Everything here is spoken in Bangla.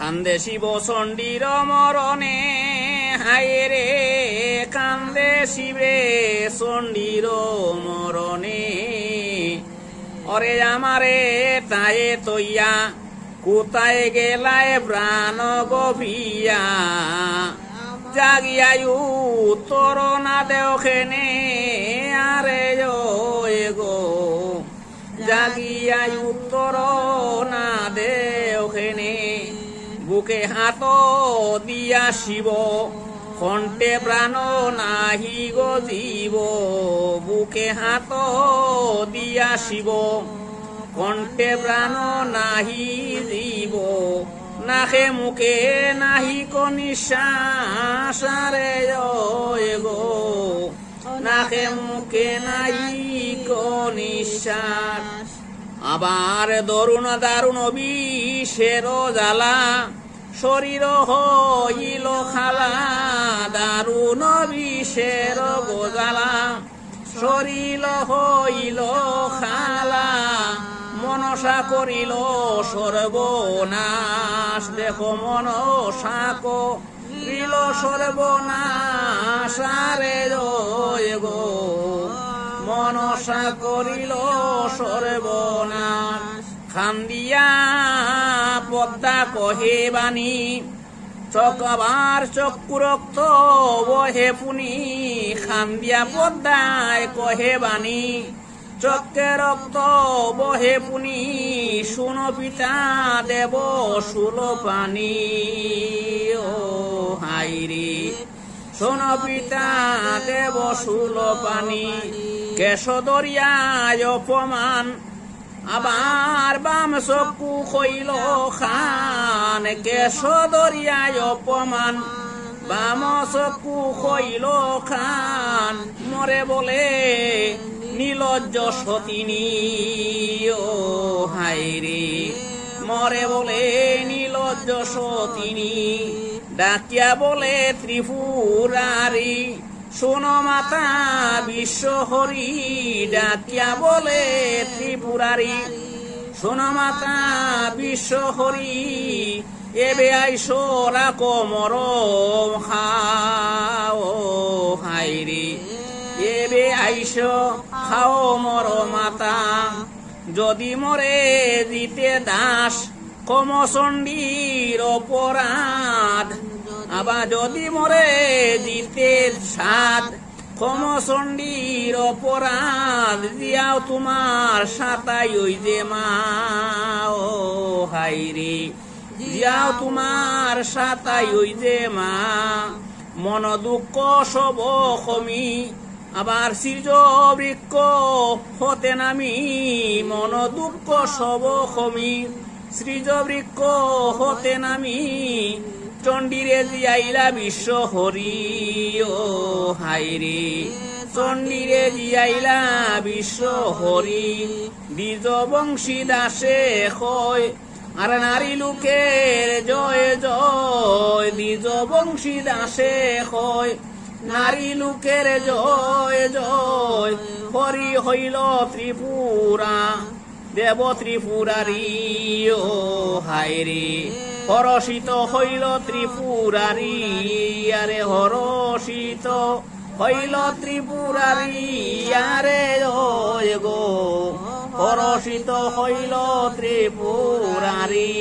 কান্দে শিব চণ্ডীর মরণে, হায় রে কান্দে শিবে চণ্ডীর মরণে। অরে আমারে তায়ে তৈয়া, কোথায় গেলায় প্রাণ গভিয়া। জাগিয়ায়ু তোর না দেওখেনে, আরে গো জাগিয়ায়ু তোর না দেওখেনে। বুকে হাত দিয়া শিব, কণ্ঠে প্রাণ নাহি গো জীব। বুকে হাত দিয়া শিব, কণ্ঠে প্রাণ নাহি জীব। নাহে মুখে নাহি কো নিঃশ্বাস, রে গো নাহে মুখে নাহি কো নিঃশ্বাস। আবার দরুণ দারুণ বিষের জ্বালা, শরীর হইল খালা। দারুণ বিষের গোজালা, শরীর হইল খালা। মনসা করিল সর্বনাশ, দেখো মনসা করিল সর্বনাশ, রে গো মনসা করিল সর্বনাশ। খান্দিয়া পদ্মা কহে বাণী, চকবার চক্ষু রক্ত বহে পুনি। খান্দিয়া পদ্মায় কহে বাণী, চক্ষে রক্ত বহে পুনি। শুনো পিতা দেব সুল পানি, ও হাইরি শোনো পিতা দেব সুল পানি। কেশ দরিয়ায় অপমান, আবার বাম চক্ষু হইল খান। কেশ দরিয়ায় অপমান, বাম চক্ষু হইল খান। মরে বলে নীলজ্জ সতিনী, ও হাইরে মরে বলে নীলজ্জ সতিনী। ডাকিয়া বলে ত্রিপুরারি, শোনো মাতা বিশ্বহরি। ডাকিয়া বলে ত্রিপুরারি, শোনো মাতা বিশ্বহরি। এবে আইসো রাখো মরম খাও, হাইরে এবে আইসো খাও মর মাতা। যদি মরে দিতে দাস, কমচণ্ডীর অপরাধ। আবার যদি মরে দিতে সাধ, কমচণ্ডীর অপরাধ। দিয়াও তোমার সাতাই ওই যে মা, ও হাইরে দিয়াও তোমার সাতাই ওই যে মা। মন দুঃখ সব কমি, আবার সৃজ বৃক্ষ হতে নামি। মন দুঃখ সব কমি, সৃজ বৃক্ষ হতে নামি। চণ্ডীরে জিয়াইলা বিশ্ব হরি, ও হাইরে চণ্ডীরে জিয়াইলা বিশ্ব হরি। দ্বিজ বংশী দাসে কয়, আর নারী লোকের জয় জয়। দ্বিজ বংশী দাসে কয়, নারী লোকের জয় জয়। হরি হইল ত্রিপুরা, দেব ত্রিপুরারি, ও হাইরে হরষিত হইল ত্রিপুরারি। আরে হরষিত হইল ত্রিপুরারি, আরে গো হরষিত হইল ত্রিপুরারি।